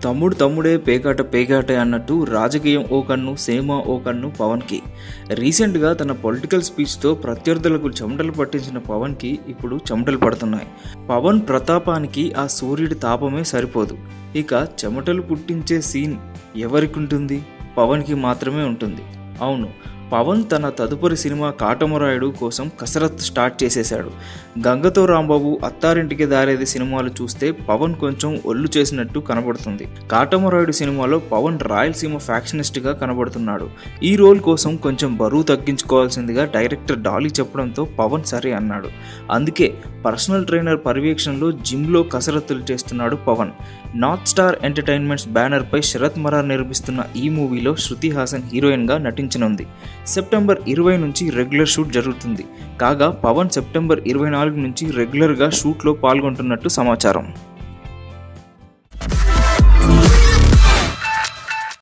తమ్ముడు తమ్ముడే పేకాట పేకాటే అన్నట్టు రాజకీయం ఓ కన్ను సినిమా ఓ కన్ను పవన్కి. రీసెంట్గా తన పొలిటికల్ స్పీచ్తో ప్రత్యర్థులకు చెమటలు పట్టించిన పవన్కి ఇప్పుడు చెమటలు పడుతున్నాయి. పవన్ ప్రతాపానికి ఆ సూర్యుడి తాపమే సరిపోదు. ఇక చెమటలు పుట్టించే సీన్ ఎవరికి ఉంటుంది? పవన్కి మాత్రమే ఉంటుంది. అవును, పవన్ తన తదుపరి సినిమా కాటమరాయుడు కోసం కసరత్తు స్టార్ట్ చేసేశాడు. గంగతో రాంబాబు, అత్తారింటికి దారేది సినిమాలు చూస్తే పవన్ కొంచెం ఒళ్ళు చేసినట్టు కనబడుతుంది. కాటమరాయుడు సినిమాలో పవన్ రాయలసీమ ఫ్యాక్షనిస్ట్గా కనబడుతున్నాడు. ఈ రోల్ కోసం కొంచెం బరువు తగ్గించుకోవాల్సిందిగా డైరెక్టర్ డాలీ చెప్పడంతో పవన్ సరే అన్నాడు. అందుకే పర్సనల్ ట్రైనర్ పర్యవేక్షణలో జిమ్లో కసరత్తులు చేస్తున్నాడు పవన్. నార్త్ స్టార్ ఎంటర్టైన్మెంట్స్ బ్యానర్పై శరత్ మరార్ నిర్మిస్తున్న ఈ మూవీలో శృతి హాసన్ హీరోయిన్గా నటించనుంది. సెప్టెంబర్ 20 నుంచి రెగ్యులర్ షూట్ జరుగుతుంది. కాగా పవన్ సెప్టెంబర్ 24 నుంచి రెగ్యులర్గా షూట్లో పాల్గొంటున్నట్టు సమాచారం.